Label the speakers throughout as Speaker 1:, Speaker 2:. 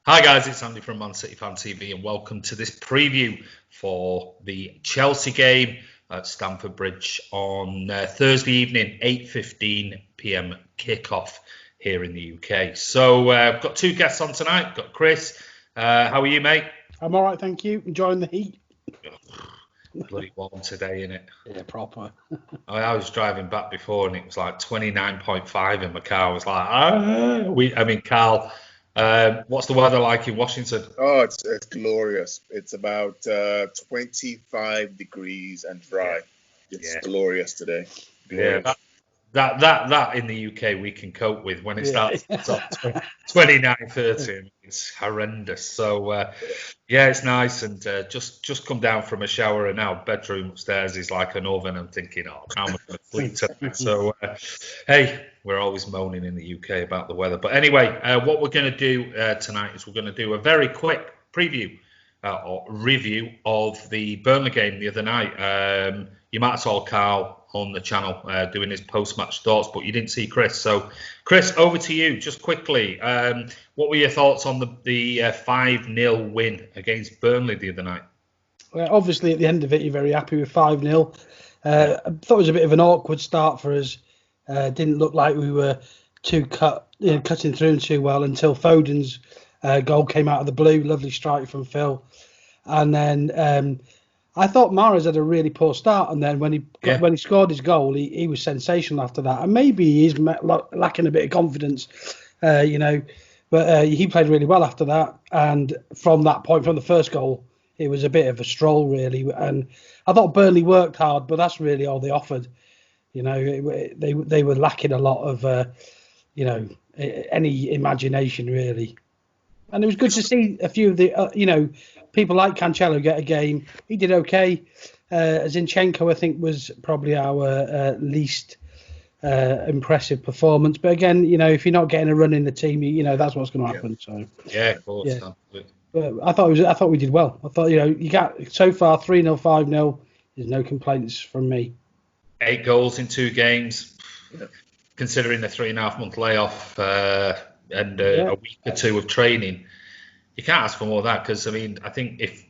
Speaker 1: Hi guys, it's Andy from Man City Fan TV and welcome to this preview for the Chelsea game at Stamford Bridge on Thursday evening, 8:15 p.m. kickoff here in the UK. So I've got two guests on tonight. Got Chris. How are you, mate?
Speaker 2: I'm all right, thank you. Enjoying the heat.
Speaker 1: Bloody warm today, innit?
Speaker 2: Yeah, proper.
Speaker 1: I was driving back before and it was like 29.5 in my car. I was like, Karl, what's the weather like in Washington?
Speaker 3: Oh, it's glorious. It's about 25 degrees and dry. It's glorious today. Glorious.
Speaker 1: Yeah, that in the UK we can cope with. When it starts 29, 30, it's horrendous. So it's nice, and just come down from a shower, and now bedroom upstairs is like an oven. I'm thinking, how am I going to sleep tonight? So hey, we're always moaning in the UK about the weather. But anyway, what we're going to do tonight is we're going to do a very quick preview or review of the Burnley game the other night. You might have saw Karl on the channel doing his post-match thoughts, but you didn't see Chris. So, Chris, over to you. Just quickly, what were your thoughts on the 5-0 win against Burnley the other night?
Speaker 2: Well, obviously, at the end of it, you're very happy with 5-0. I thought it was a bit of an awkward start for us. Didn't look like we were cutting through too well until Foden's goal came out of the blue. Lovely strike from Phil. And then I thought Mahrez had a really poor start, and then when he scored his goal, he was sensational after that. And maybe he's lacking a bit of confidence, but he played really well after that. And from that point, from the first goal, it was a bit of a stroll, really. And I thought Burnley worked hard, but that's really all they offered. They were lacking a lot of, any imagination, really. And it was good to see a few of the, people like Cancelo get a game. He did okay. Zinchenko, I think, was probably our least impressive performance. But again, if you're not getting a run in the team, that's what's going to happen. So
Speaker 1: of course. Yeah.
Speaker 2: But I thought we did well. I thought you got so far 3-0, 5-0. There's no complaints from me.
Speaker 1: 8 goals in 2 games, considering the 3.5-month layoff and a week or 2 of training. You can't ask for more of that because, I think if,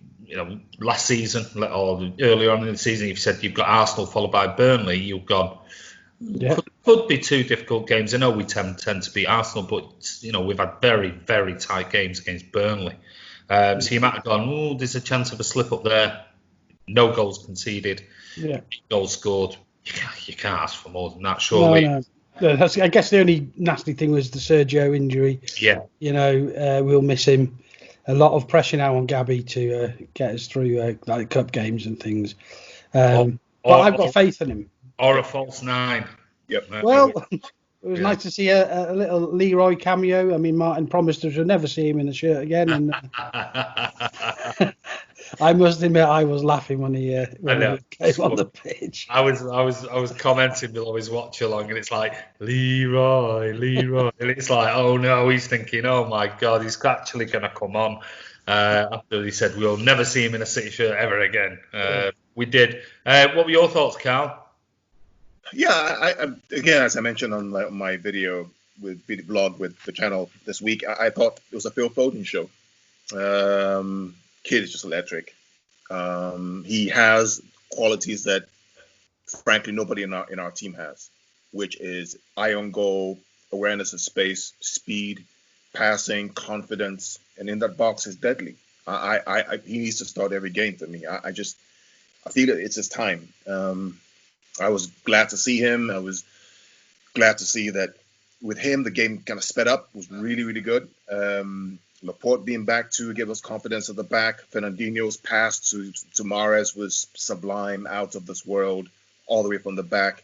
Speaker 1: last season or earlier on in the season, if you said you've got Arsenal followed by Burnley, you've gone, could be 2 difficult games. I know we tend to beat Arsenal, but, we've had very, very tight games against Burnley. So you might have gone, there's a chance of a slip up there. No goals conceded, 8 goals scored. You can't ask for more than that, surely.
Speaker 2: No. I guess the only nasty thing was the Sergio injury.
Speaker 1: Yeah.
Speaker 2: We'll miss him. A lot of pressure now on Gabby to get us through like cup games and things. But I've got faith in him.
Speaker 1: Or a false 9.
Speaker 3: Yep.
Speaker 2: Well, it was nice to see a little Leroy cameo. Martin promised us we'll never see him in the shirt again. And I must admit, I was laughing when he came on the pitch.
Speaker 1: I was commenting below his watch along, and it's like Leroy, and it's like, oh no, he's thinking, oh my God, he's actually going to come on. After he said we'll never see him in a City shirt ever again. We did. What were your thoughts, Karl?
Speaker 3: Yeah, I again, as I mentioned on my video with the vlog with the channel this week, I thought it was a Phil Foden show. Kid is just electric. He has qualities that, frankly, nobody in our team has, which is eye on goal, awareness of space, speed, passing, confidence, and in that box is deadly. He needs to start every game for me. I feel that it's his time. I was glad to see him. I was glad to see that with him, the game kind of sped up. It was really, really good. Laporte being back to give us confidence at the back. Fernandinho's pass to Mahrez was sublime, out of this world, all the way from the back.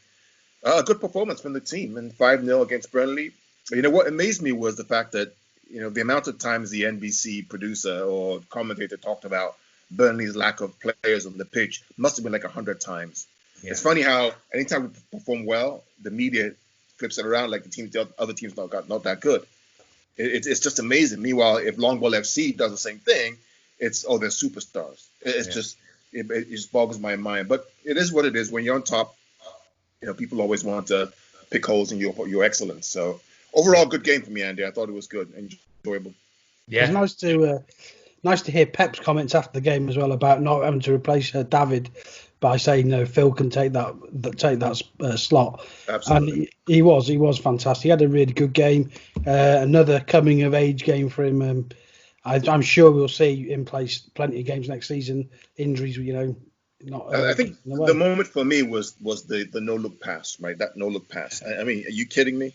Speaker 3: A good performance from the team, and 5-0 against Burnley. What amazed me was the fact that, the amount of times the NBC producer or commentator talked about Burnley's lack of players on the pitch must have been like 100 times. Yeah. It's funny how anytime we perform well, the media flips it around like the other teams not that good. It's just amazing. Meanwhile, if Long Ball FC does the same thing, it's they're superstars. It just boggles my mind. But it is what it is. When you're on top, people always want to pick holes in your excellence. So overall, good game for me, Andy. I thought it was good, enjoyable.
Speaker 2: It's nice to hear Pep's comments after the game as well about not having to replace David by saying Phil can take that slot.
Speaker 3: Absolutely.
Speaker 2: And he was fantastic. He had a really good game, another coming of age game for him. I'm sure we'll see him play plenty of games next season. Injuries, not.
Speaker 3: I think the moment for me was the no look pass, right? That no look pass. I mean, are you kidding me?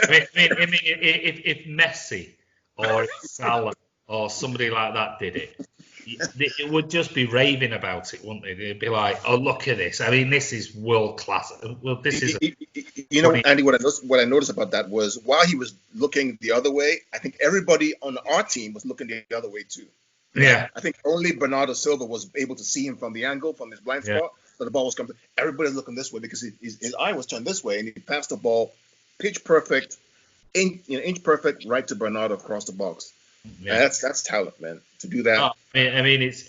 Speaker 1: I mean, if Messi or Salah or somebody like that did it would just be raving about it, wouldn't it? They'd be like, "Oh, look at this! I mean, this is world class." Well, this is.
Speaker 3: Andy, what I noticed about that was while he was looking the other way, I think everybody on our team was looking the other way too.
Speaker 1: Yeah.
Speaker 3: I think only Bernardo Silva was able to see him from the angle, from his blind spot. So the ball was coming. Everybody's looking this way because his eye was turned this way, and he passed the ball pitch perfect, inch perfect, right to Bernardo across the box. Yeah. That's talent, man. To do that.
Speaker 1: I mean, it's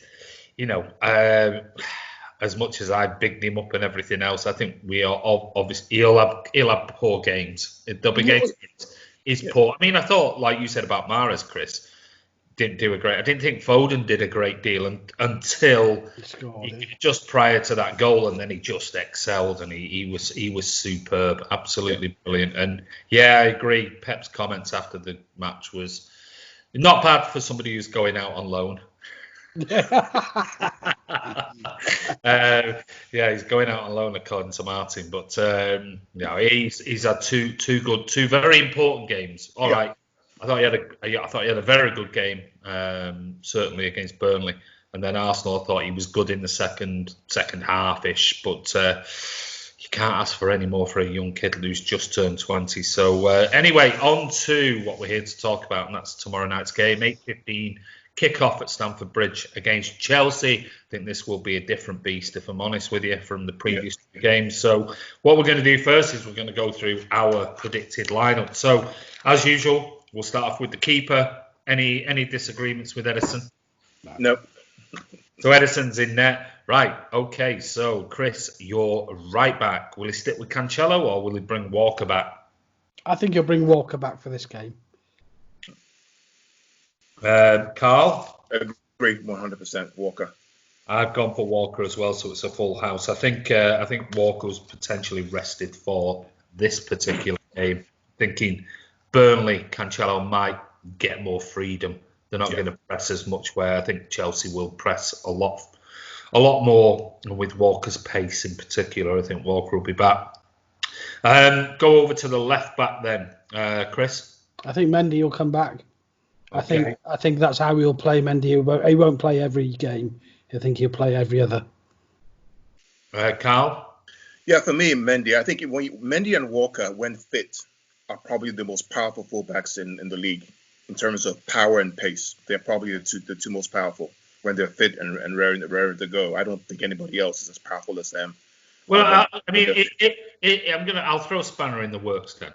Speaker 1: as much as I bigged him up and everything else, I think we are obviously he'll have poor games. There'll be games he's poor. I mean, I thought, like you said about Mahrez, Chris, didn't do a great. I didn't think Foden did a great deal until just prior to that goal, and then he just excelled and he was superb, absolutely brilliant. And yeah, I agree. Pep's comments after the match was not bad for somebody who's going out on loan. He's going out on loan according to Martin, but he's had two very important games. All right. I thought he had a very good game, certainly against Burnley, and then Arsenal. I thought he was good in the second half-ish, but you can't ask for any more for a young kid who's just turned 20. So anyway, on to what we're here to talk about, and that's tomorrow night's game, 8:15 kick-off at Stamford Bridge against Chelsea. I think this will be a different beast, if I'm honest with you, from the previous two games. So what we're going to do first is we're going to go through our predicted lineup. So as usual, we'll start off with the keeper. Any disagreements with Edison?
Speaker 3: No.
Speaker 1: So Edison's in net. Right, okay. So, Chris, you're right back. Will he stick with Cancelo or will he bring Walker back?
Speaker 2: I think he'll bring Walker back for this game.
Speaker 1: Karl?
Speaker 3: Agree, 100% Walker.
Speaker 1: I've gone for Walker as well, so it's a full house. I think Walker was potentially rested for this particular game, thinking Burnley, Cancelo might get more freedom. They're not going to press as much, where I think Chelsea will press a lot more with Walker's pace in particular. I think Walker will be back. Go over to the left back then, Chris.
Speaker 2: I think Mendy will come back.
Speaker 1: Okay.
Speaker 2: I think that's how he'll play Mendy. He won't play every game. I think he'll play every other.
Speaker 1: Karl?
Speaker 3: Yeah, for me, Mendy. I think Mendy and Walker, when fit, are probably the most powerful fullbacks in the league in terms of power and pace. They're probably the two most powerful when they're fit and raring to go. I don't think anybody else is as powerful as them.
Speaker 1: Well, I'll throw a spanner in the works then.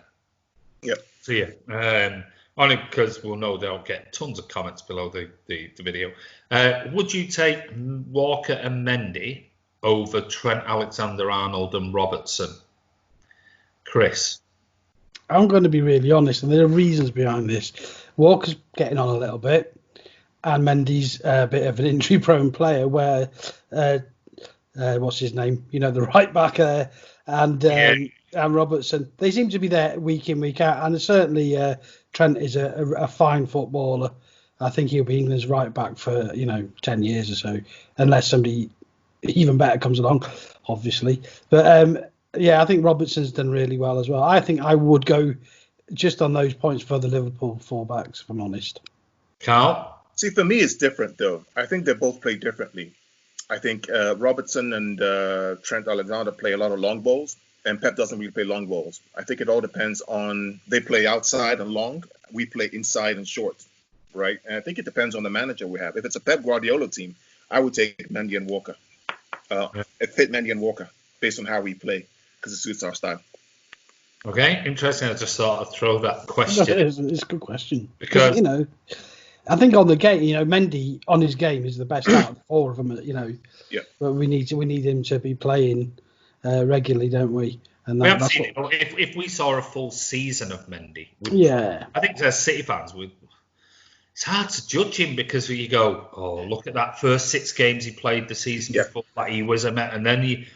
Speaker 3: Yep.
Speaker 1: So yeah, only because we'll no doubt get tons of comments below the video. Would you take Walker and Mendy over Trent Alexander-Arnold and Robertson? Chris?
Speaker 2: I'm going to be really honest, and there are reasons behind this. Walker's getting on a little bit, and Mendy's a bit of an injury-prone player where, what's his name? The right back and Robertson, they seem to be there week in, week out. And certainly Trent is a fine footballer. I think he'll be England's right back for, 10 years or so, unless somebody even better comes along, obviously. But I think Robertson's done really well as well. I think I would go just on those points for the Liverpool fullbacks, if I'm honest.
Speaker 1: Karl?
Speaker 3: See, for me, it's different, though. I think they both play differently. I think Robertson and Trent Alexander play a lot of long balls, and Pep doesn't really play long balls. I think it all depends on, they play outside and long, we play inside and short, right? And I think it depends on the manager we have. If it's a Pep Guardiola team, I would take Mendy and Walker. It fit Mendy and Walker based on how we play, because it suits our style.
Speaker 1: Okay, interesting. I just thought I'd throw that question.
Speaker 2: It's a good question. Because, I think on the game, Mendy on his game is the best out of the four of them,
Speaker 3: Yeah.
Speaker 2: But we need him to be playing regularly, don't we? And
Speaker 1: we haven't seen it. If we saw a full season of Mendy, I think as City fans, it's hard to judge him because you go, oh, look at that first 6 games he played the season before that he was a Met, and then he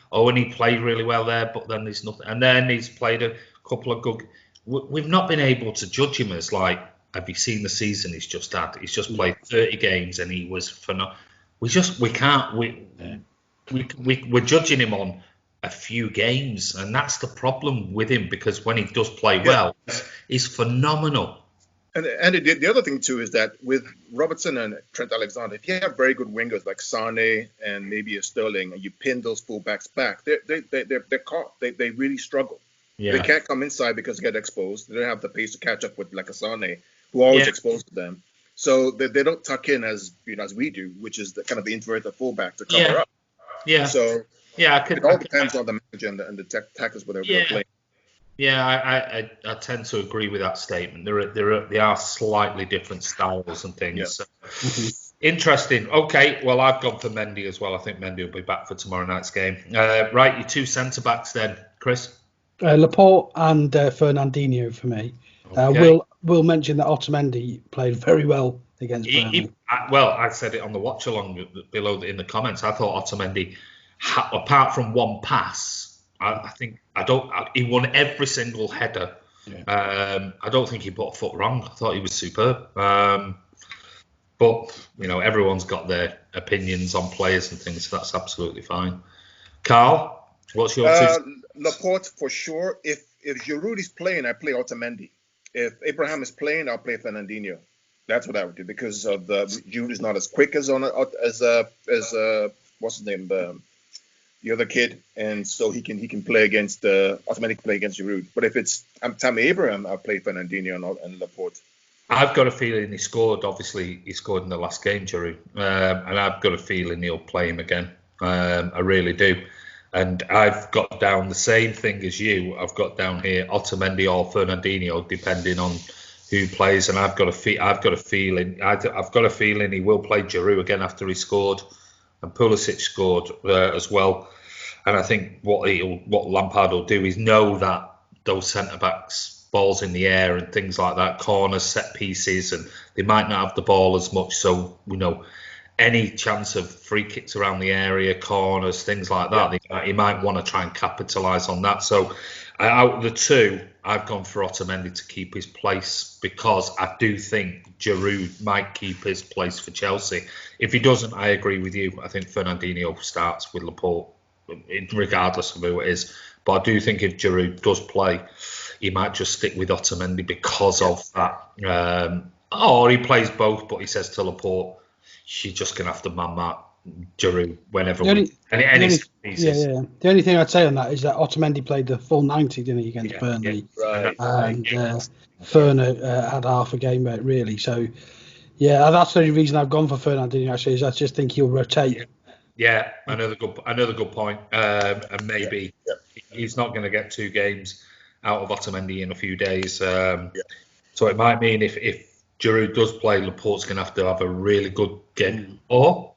Speaker 1: played really well there, but then there's nothing, and then he's played a couple of good. We've not been able to judge him as like, have you seen the season he's just had? He's just played 30 games and he was phenomenal. We're judging him on a few games, and that's the problem with him, because when he does play well, he's phenomenal.
Speaker 3: And the other thing too is that with Robertson and Trent Alexander, if you have very good wingers like Sane and maybe a Sterling, and you pin those fullbacks back, they're caught. They really struggle. Yeah. They can't come inside because they get exposed. They don't have the pace to catch up with like a Sane, who always exposed to them. So they don't tuck in as we do, which is the kind of the inverted fullback to cover up. Yeah. So it all depends on the manager and the tactics whatever they're playing.
Speaker 1: Yeah, I tend to agree with that statement. They are slightly different styles and things. Yeah. So. Interesting. Okay, well, I've gone for Mendy as well. I think Mendy will be back for tomorrow night's game. Right, your 2 centre-backs then, Chris?
Speaker 2: Laporte and Fernandinho for me. Okay. We'll mention that Otamendi played very well against Burnley.
Speaker 1: I said it on the watch-along below in the comments. I thought Otamendi, apart from one pass, he won every single header. Yeah. I don't think he put a foot wrong. I thought he was superb. But everyone's got their opinions on players and things, so that's absolutely fine. Karl, what's your
Speaker 3: Laporte for sure. If Giroud is playing, I play Otamendi. If Abraham is playing, I'll play Fernandinho. That's what I would do, because of Giroud is not as quick as what's his name, the other kid, and so he can play against automatically play against Giroud. But if it's Tammy Abraham, I'll play Fernandinho and Laporte.
Speaker 1: I've got a feeling he scored. Obviously, he scored in the last game, Giroud, and I've got a feeling he'll play him again. I really do. And I've got down the same thing as you. I've got down here Otamendi or Fernandinho, depending on who plays. And I've got a feeling he will play Giroud again after he scored, and Pulisic scored as well. And I think what Lampard will do is know that those centre backs, balls in the air and things like that, corners, set pieces, and they might not have the ball as much. So any chance of free kicks around the area, corners, things like that, he might want to try and capitalise on that. So out of the two, I've gone for Otamendi to keep his place, because I do think Giroud might keep his place for Chelsea. If he doesn't, I agree with you. I think Fernandinho starts with Laporte, regardless of who it is. But I do think if Giroud does play, he might just stick with Otamendi because of that. Or he plays both, but he says to Laporte, she's just going to have to man-mark Giroud whenever The
Speaker 2: only thing I'd say on that is that Otamendi played the full 90, didn't he, against Burnley?
Speaker 3: Right.
Speaker 2: And Ferner had half a game really. So, that's the only reason I've gone for Fernandinho, actually, is I just think he'll rotate.
Speaker 1: Yeah, another good point. And maybe he's not going to get 2 games out of Otamendi in a few days. So it might mean if Giroud does play, Laporte's going to have a really good game. Or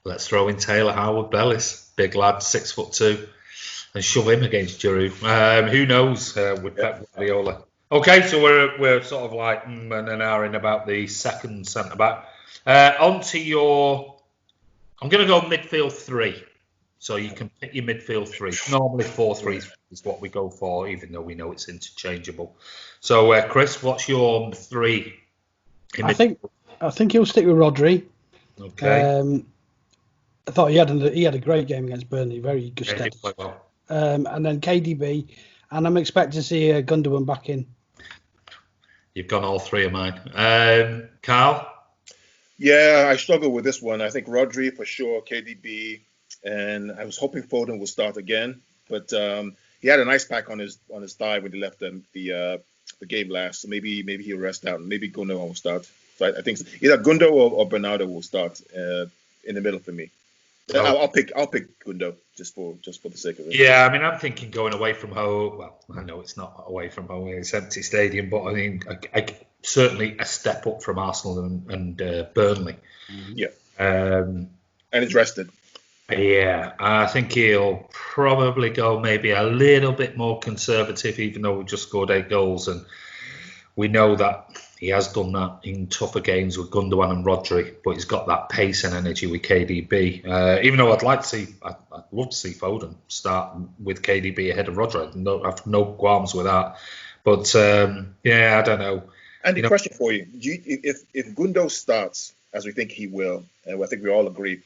Speaker 1: let's throw in Taylor Howard-Bellis, big lad, 6'2", and shove him against Giroud. Who knows with Pep Guardiola? Okay, so we're sort of like an hour in about the second centre back. On to your, I'm going to go midfield 3. So you can pick your midfield 3. Normally 4-3 is what we go for, even though we know it's interchangeable. So Chris, what's your 3?
Speaker 2: I think he'll stick with Rodri.
Speaker 1: Okay.
Speaker 2: I thought he had a great game against Burnley, very good steady.
Speaker 1: Well.
Speaker 2: And then KDB, and I'm expecting to see Gundogan back in.
Speaker 1: You've gone all 3 of mine. Karl?
Speaker 3: Yeah, I struggle with this one. I think Rodri for sure, KDB, and I was hoping Foden will start again, but he had an ice pack on his thigh when he left the game last. So maybe he'll rest out. Maybe Gundogan will start. So I think either Gundo or Bernardo will start in the middle for me. I'll pick Gundo just for the sake of it.
Speaker 1: Yeah, I mean, I'm thinking going away from home. Well, I know it's not away from home; it's empty stadium. But I mean, certainly a step up from Arsenal and Burnley.
Speaker 3: Yeah, and it's rested.
Speaker 1: Yeah, I think he'll probably go maybe a little bit more conservative, even though we just scored 8 goals and we know that he has done that in tougher games with Gundogan and Rodri, but he's got that pace and energy with KDB. Even though I'd love to see Foden start with KDB ahead of Rodri. I have no qualms with that. But I don't know.
Speaker 3: And the question for you: if Gundo starts, as we think he will, and I think we all agree,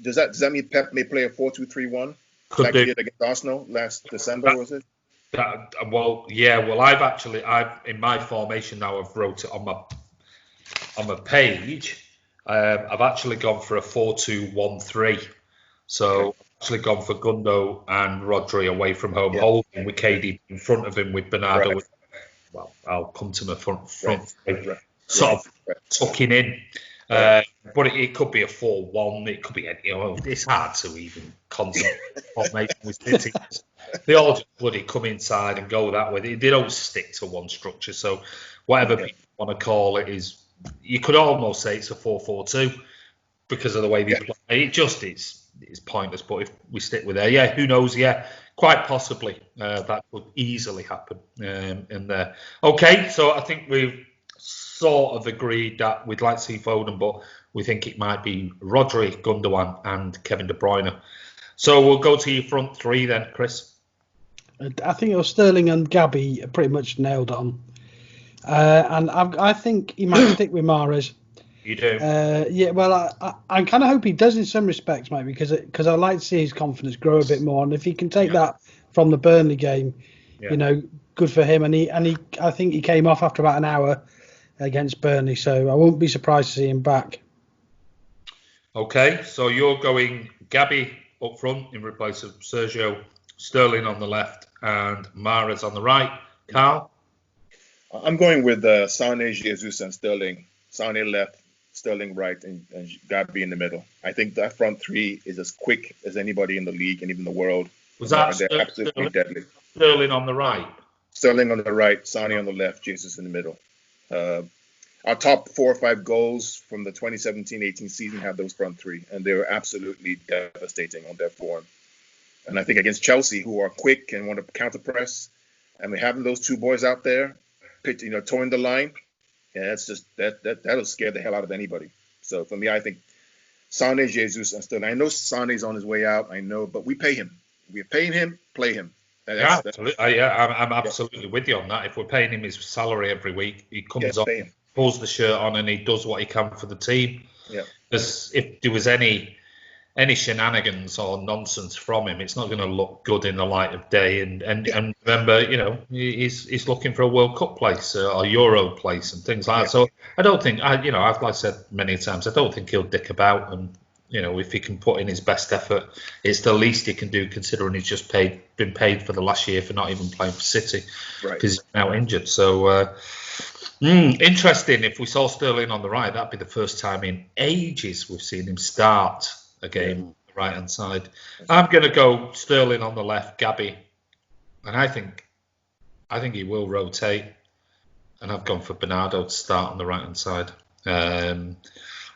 Speaker 3: does that mean Pep may play a 4-2-3-1 like he did against Arsenal last December? Was it?
Speaker 1: I've in my formation now. I've wrote it on my page. I've actually gone for a 4-2-1-3. So I've actually gone for Gundo and Rodri away from home, holding with KD in front of him with Bernardo. Right. Well, I'll come to my front sort of tucking in. But it could be a 4-1. It could be it's hard to even concentrate formation with City. They all just bloody come inside and go that way. They don't stick to one structure. So whatever people want to call it is, you could almost say it's a 4-4-2 because of the way they play. It just is. It's pointless. But if we stick with there, who knows? Yeah, quite possibly that could easily happen in there. Okay, so I think we've sort of agreed that we'd like to see Foden, but we think it might be Rodri, Gundogan, and Kevin De Bruyne. So we'll go to your front three then, Chris.
Speaker 2: I think it was Sterling and Gabby pretty much nailed on. And I think he might stick with Mahrez.
Speaker 1: You do?
Speaker 2: I kind of hope he does in some respects, mate, because I like to see his confidence grow a bit more. And if he can take that from the Burnley game, good for him. And I think he came off after about an hour against Burnley, so I won't be surprised to see him back.
Speaker 1: Okay, so you're going Gabby up front in replace of Sergio, Sterling on the left, and Mahrez on the right. Karl?
Speaker 3: I'm going with Sane, Jesus, and Sterling. Sane left, Sterling right, and Gabby in the middle. I think that front three is as quick as anybody in the league and even the world.
Speaker 1: They're
Speaker 3: absolutely deadly.
Speaker 1: Sterling on the right?
Speaker 3: Sterling on the right, Sane on the left, Jesus in the middle. Our top 4 or 5 goals from the 2017-18 season have those front three, and they were absolutely devastating on their form. And I think against Chelsea, who are quick and want to counter press, and we're having those two boys out there, towing the line, it's just that'll scare the hell out of anybody. So for me, I think Sane, Jesus, and Sterling. I know Sane's on his way out. I know, but we pay him. We're paying him. Play him.
Speaker 1: I'm absolutely with you on that. If we're paying him his salary every week, he comes on, pulls the shirt on, and he does what he can for the team.
Speaker 3: Yeah.
Speaker 1: Because if there was any shenanigans or nonsense from him, it's not going to look good in the light of day. And remember, he's looking for a World Cup place or Euro place and things like that. So I don't think, I've said many times, I don't think he'll dick about. And if he can put in his best effort, it's the least he can do, considering he's just been paid for the last year for not even playing for City because he's now injured. So interesting. If we saw Sterling on the right, that'd be the first time in ages we've seen him start a game on the right hand side. I'm going to go Sterling on the left, Gabby, and I think he will rotate. And I've gone for Bernardo to start on the right hand side.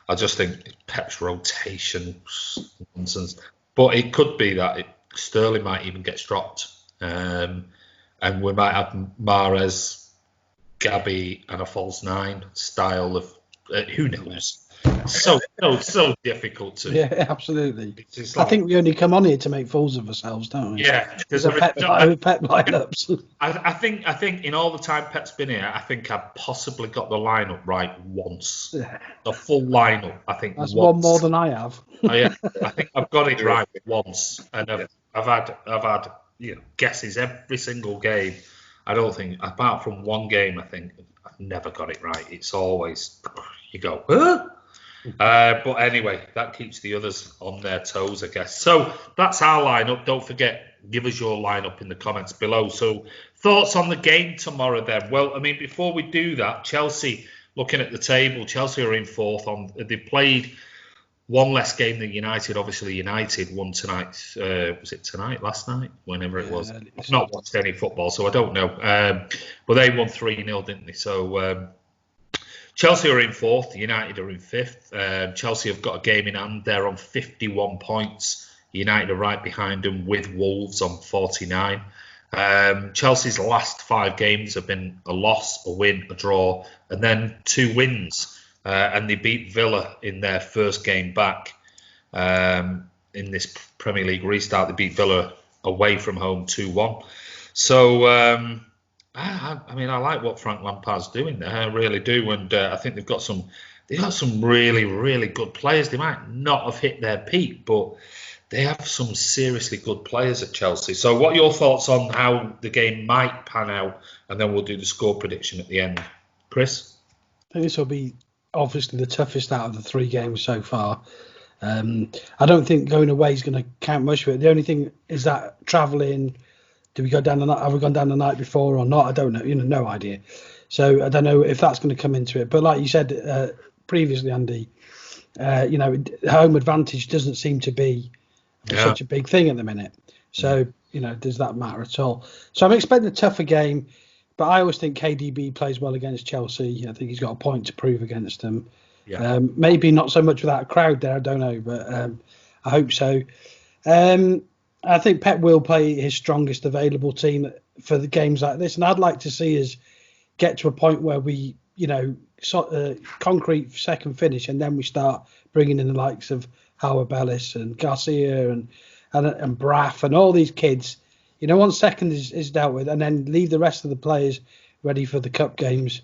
Speaker 1: I just think Pep's rotation nonsense, but it could be that Sterling might even get dropped, and we might have Mahrez, Gabby, and a false 9 style of who knows. So difficult to.
Speaker 2: Yeah, absolutely. I think we only come on here to make fools of ourselves, don't we?
Speaker 1: Yeah,
Speaker 2: there's Pep lineups.
Speaker 1: I think in all the time Pep's been here, I think I've possibly got the lineup right once. Yeah. The full lineup, I think.
Speaker 2: That's
Speaker 1: once.
Speaker 2: One more than I have.
Speaker 1: I think I've got it right once, and I've had guesses every single game. I don't think, apart from one game, I think I've never got it right. It's always you go, huh? But anyway, that keeps the others on their toes, I guess. So that's our lineup. Don't forget, give us your lineup in the comments below. So thoughts on the game tomorrow then? Well, I mean, before we do that, Chelsea, looking at the table, Chelsea are in 4th. They played one less game than United. Obviously, United won tonight. Was it tonight, last night? Whenever it was. I've not watched any football, so I don't know. But they won 3-0, didn't they? So Chelsea are in 4th. United are in 5th. Chelsea have got a game in hand. They're on 51 points. United are right behind them with Wolves on 49. Chelsea's last 5 games have been a loss, a win, a draw, and then 2 wins. And they beat Villa in their first game back in this Premier League restart. They beat Villa away from home 2-1. So, I mean, I like what Frank Lampard's doing there. I really do. And I think they've got some really, really good players. They might not have hit their peak, but they have some seriously good players at Chelsea. So what are your thoughts on how the game might pan out? And then we'll do the score prediction at the end. Chris?
Speaker 2: I think this will be obviously the toughest out of the 3 games so far. I don't think going away is going to count much of it. The only thing is that travelling, do we go down the night? Have we gone down the night before or not? I don't know. No idea. So I don't know if that's going to come into it. But like you said previously, Andy, home advantage doesn't seem to be such a big thing at the minute. So, does that matter at all? So I'm expecting a tougher game, but I always think KDB plays well against Chelsea. I think he's got a point to prove against them. Yeah. Maybe not so much without a crowd there, I don't know, but I hope so. I think Pep will play his strongest available team for the games like this, and I'd like to see us get to a point where we, concrete second finish, and then we start bringing in the likes of Howard Bellis and Garcia and Braff and all these kids. Once second is dealt with, and then leave the rest of the players ready for the cup games.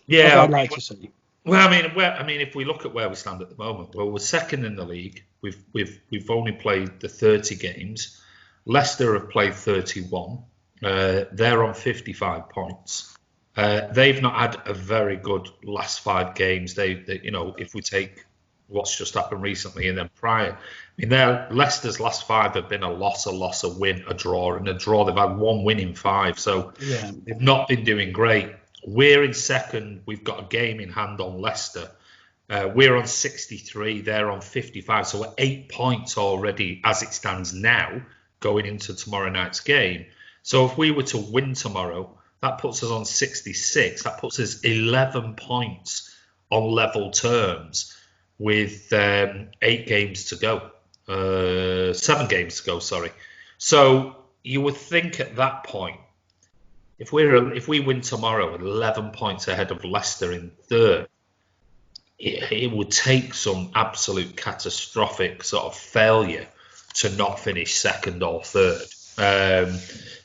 Speaker 1: Yeah,
Speaker 2: I'd like to see.
Speaker 1: Well, I mean, if we look at where we stand at the moment, well, we're second in the league. We've only played the 30 games. Leicester have played 31. They're on 55 points. They've not had a very good last 5 games. They if we take what's just happened recently and then prior, I mean, Leicester's last 5 have been a loss, a win, a draw, and a draw. They've had 1 win in 5, so they've not been doing great. We're in second. We've got a game in hand on Leicester. We're on 63. They're on 55. So we're 8 points already as it stands now going into tomorrow night's game. So if we were to win tomorrow, that puts us on 66. That puts us 11 points on level terms with 8 games to go. 7 games to go, sorry. So you would think at that point, if we win tomorrow, 11 points ahead of Leicester in third, it would take some absolute catastrophic sort of failure to not finish second or third.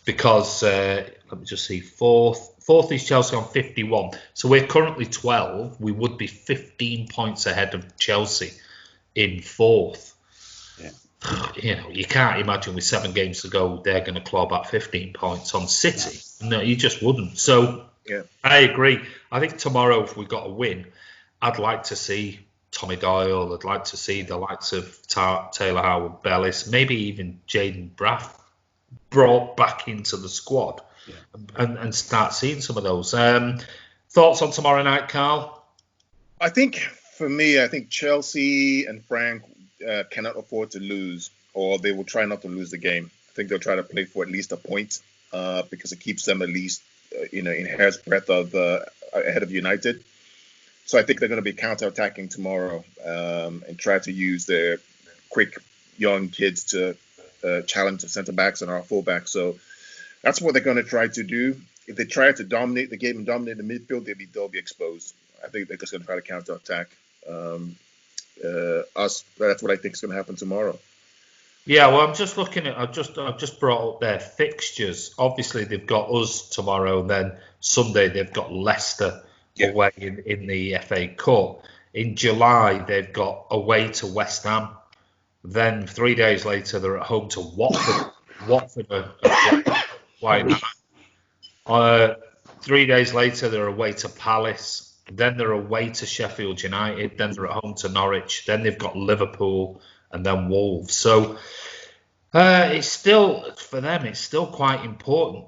Speaker 1: Because let me just see, fourth is Chelsea on 51. So we're currently 12. We would be 15 points ahead of Chelsea in fourth. You can't imagine with 7 games to go, they're going to claw back 15 points on City. No, you just wouldn't. So I agree. I think tomorrow, if we got a win, I'd like to see Tommy Doyle. I'd like to see the likes of Taylor Howard Bellis, maybe even Jaden Braff brought back into the squad and start seeing some of those. Thoughts on tomorrow night, Karl?
Speaker 3: I think Chelsea and Frank cannot afford to lose, or they will try not to lose the game. I think they'll try to play for at least a point because it keeps them at least in hair's breadth of ahead of United. So I think they're going to be counter-attacking tomorrow and try to use their quick young kids to challenge the centre backs and our fullbacks. So that's what they're going to try to do. If they try to dominate the game and dominate the midfield, they'll be exposed. I think they're just going to try to counter-attack us. That's what I think is going to happen tomorrow.
Speaker 1: Yeah, well, I'm just looking at. I've just brought up their fixtures. Obviously, they've got us tomorrow. Then Sunday they've got Leicester away in the FA Cup. In July they've got away to West Ham. Then 3 days later they're at home to Watford. Watford are 3 days later they're away to Palace. Then they're away to Sheffield United. Then they're at home to Norwich. Then they've got Liverpool and then Wolves. So it's still, for them, it's still quite important.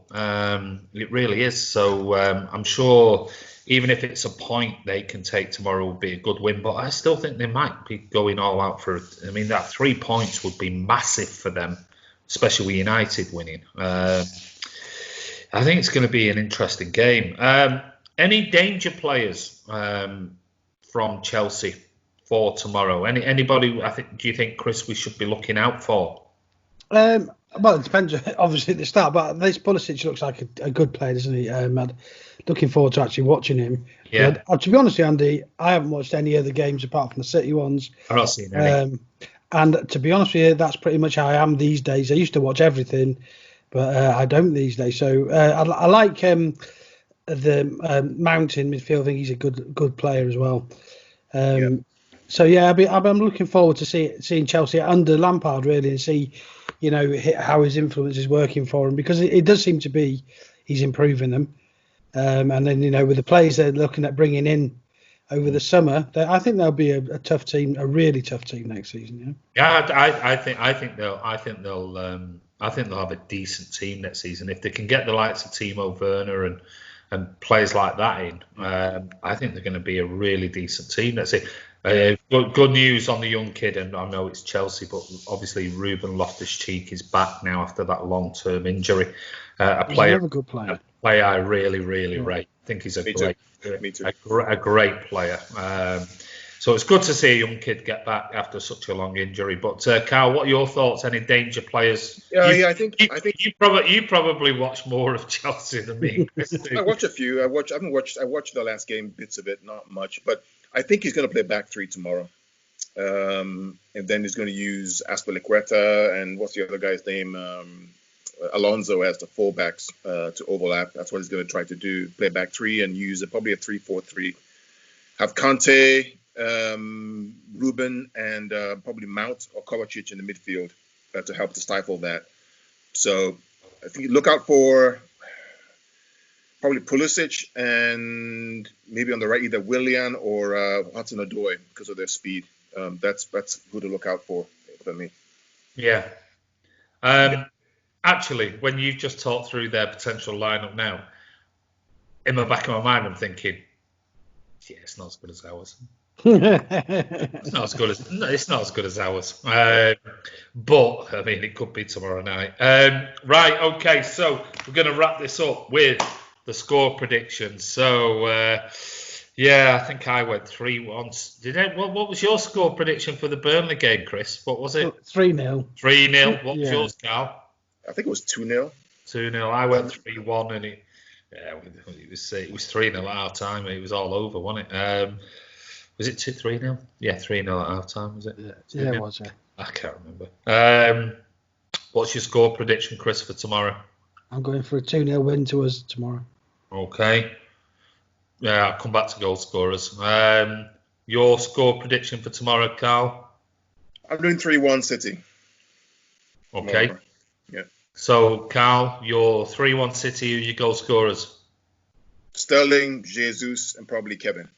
Speaker 1: It really is. So I'm sure even if it's a point they can take tomorrow would be a good win. But I still think they might be going all out for it. I mean, that 3 points would be massive for them, especially with United winning. I think it's going to be an interesting game. Any danger players from Chelsea for tomorrow? Anybody? Do you think, Chris, we should be looking out for?
Speaker 2: I Well, it depends, obviously, at the start, but this Pulisic looks like a good player, doesn't he? I'm looking forward to actually watching him.
Speaker 1: Yeah.
Speaker 2: But, to be honest with you, Andy, I haven't watched any other games apart from the City ones.
Speaker 1: I've not seen any.
Speaker 2: And to be honest with you, that's pretty much how I am these days. I used to watch everything, but I don't these days. So I like the Mountain midfield. I think he's a good player as well. So yeah, I'm looking forward to seeing Chelsea under Lampard really, and see, how his influence is working for him, because it does seem to be he's improving them. And then with the players they're looking at bringing in over the summer, I think they'll be a tough team, a really tough team next season.
Speaker 1: Yeah, I think they'll have a decent team next season if they can get the likes of Timo Werner and players like that in. I think they're going to be a really decent team. That's it. Good news on the young kid, and I know it's Chelsea, but obviously Ruben Loftus-Cheek is back now after that long-term injury.
Speaker 2: He's another good player.
Speaker 1: A player I really rate. I think he's a great player. So it's good to see a young kid get back after such a long injury. But Karl, what are your thoughts? Any danger players?
Speaker 3: I think
Speaker 1: you probably watch more of Chelsea than me, Chris.
Speaker 3: I watch a few. I watched the last game, bits of it, not much, but I think he's going to play back three tomorrow. And then he's going to use Azpilicueta and what's the other guy's name? Alonso as the fullbacks to overlap. That's what he's going to try to do. Play back three and use probably a 3-4-3. Have Kante, Ruben, and probably Mount or Kovacic in the midfield to help to stifle that. So I think look out for probably Pulisic and maybe on the right either Willian or Hudson-Odoi because of their speed. That's who to look out for me.
Speaker 1: Yeah. Actually, when you've just talked through their potential lineup now, in the back of my mind, I'm thinking, yeah, it's not as good as ours. It's not as good as ours. But I mean, it could be tomorrow night. Right. Okay. So we're going to wrap this up with the score predictions. So I think I went 3-1. Did I? What was your score prediction for the Burnley game, Chris? What was it?
Speaker 2: 3-0.
Speaker 1: 3-0. What was yours, Karl?
Speaker 3: I think it was 2-0.
Speaker 1: 2-0. I went 3-1, and it was 3-0 at half time. It was all over, wasn't it? Was it 3-0? Yeah, 3-0 at half time, was it?
Speaker 2: Yeah, it was. Yeah.
Speaker 1: I can't remember. What's your score prediction, Chris, for tomorrow?
Speaker 2: I'm going for a 2-0 win to us tomorrow.
Speaker 1: Okay. Yeah, I'll come back to goal scorers. Your score prediction for tomorrow, Karl?
Speaker 3: I'm doing 3-1 City.
Speaker 1: Okay.
Speaker 3: Tomorrow. Yeah.
Speaker 1: So, Karl, your 3-1 City, who are your goal scorers?
Speaker 3: Sterling, Jesus, and probably Kevin.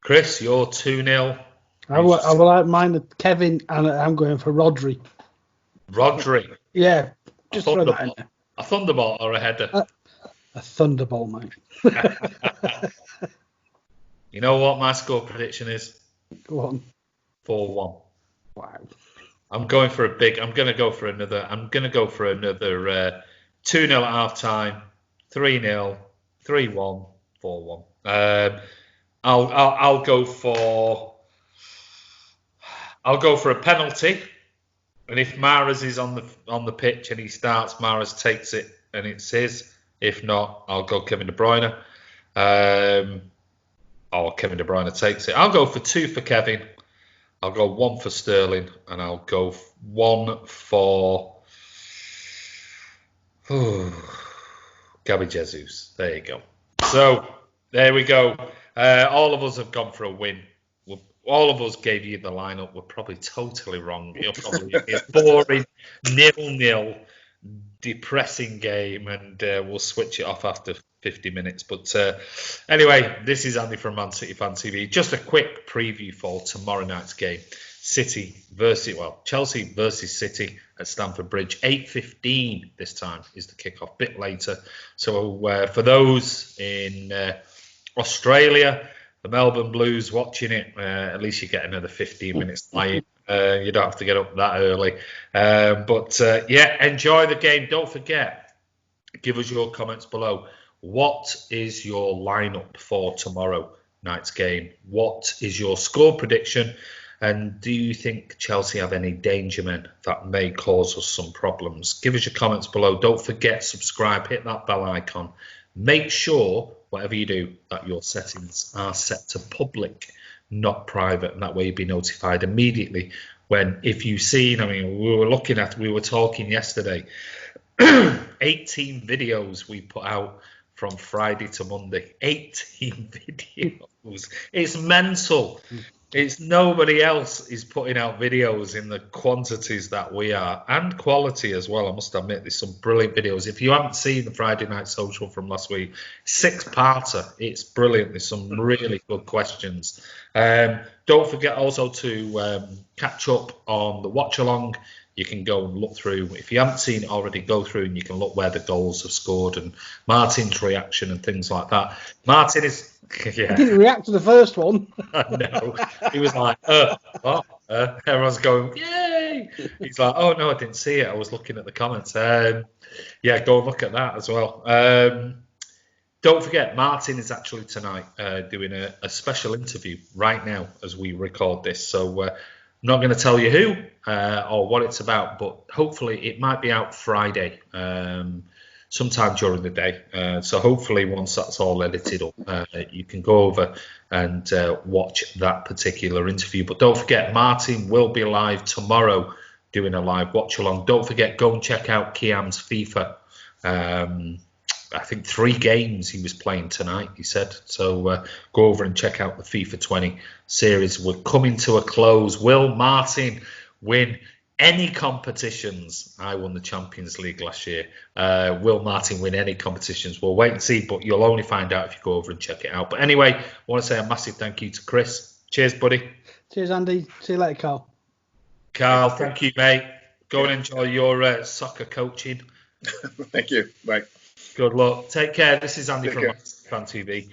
Speaker 1: Chris, you're 2-0.
Speaker 2: I will mind with Kevin, and I'm going for Rodri.
Speaker 1: Rodri?
Speaker 2: Yeah, just throw that in there.
Speaker 1: A thunderbolt or a header?
Speaker 2: A thunderbolt, mate.
Speaker 1: You know what my score prediction is?
Speaker 2: Go on.
Speaker 1: 4-1.
Speaker 2: Wow.
Speaker 1: I'm going to go for another 2-0 at half time, 3-0, 3-1, 4-1. I'll go for a penalty, and if Mahrez is on the pitch and he starts, Mahrez takes it and it's his. If not, I'll go Kevin De Bruyne. Or Kevin De Bruyne takes it. I'll go for 2 for Kevin. I'll go 1 for Sterling, and I'll go 1 for Gabby Jesus. There you go. So there we go. All of us have gone for a win. All of us gave you the lineup. We're probably totally wrong. It'll probably be a boring 0-0, depressing game, and we'll switch it off after 50 minutes. But anyway, this is Andy from Man City Fan TV. Just a quick preview for tomorrow night's game. Chelsea versus City at Stamford Bridge. 8:15 this time is the kickoff. Bit later. So for those in Australia, the Melbourne Blues watching it, at least you get another 15 minutes lying. You don't have to get up that early. But enjoy the game. Don't forget, give us your comments below. What is your lineup for tomorrow night's game? What is your score prediction? And do you think Chelsea have any danger men that may cause us some problems? Give us your comments below. Don't forget, subscribe, hit that bell icon. Make sure, whatever you do, that your settings are set to public, not private. And that way you'll be notified immediately when, if you've seen, we were talking yesterday, 18 videos we put out from Friday to Monday. 18 videos. It's mental. It's nobody else is putting out videos in the quantities that we are, and quality as well. I must admit, there's some brilliant videos. If you haven't seen the Friday Night Social from last week, 6-parter, it's brilliant. There's some really good questions. Don't forget also to catch up on the watch along. You can go and look through. If you haven't seen it already, go through and you can look where the goals have scored and Martin's reaction and things like that. Martin is... Yeah.
Speaker 2: He didn't react to the first one.
Speaker 1: No, he was like, everyone's going, yay! He's like, oh no, I didn't see it. I was looking at the comments. Yeah, go and look at that as well. Don't forget, Martin is actually tonight doing a special interview right now as we record this. So I'm not going to tell you who or what it's about, but hopefully it might be out Friday. Sometime during the day. So hopefully once that's all edited up, you can go over and watch that particular interview. But don't forget, Martin will be live tomorrow doing a live watch along. Don't forget, go and check out Kiam's FIFA. I think 3 games he was playing tonight, he said. So go over and check out the FIFA 20 series. We're coming to a close. Will Martin win any competitions? I won the Champions League last year. Will Martin win any competitions? We'll wait and see, but you'll only find out if you go over and check it out. But anyway, I want to say a massive thank you to Chris. Cheers, buddy.
Speaker 2: Cheers, Andy. See you later, Carl.
Speaker 1: Carl, thank you, mate. Go and enjoy your soccer coaching.
Speaker 3: Thank you. Bye.
Speaker 1: Good luck. Take care. This is Andy from Fan TV.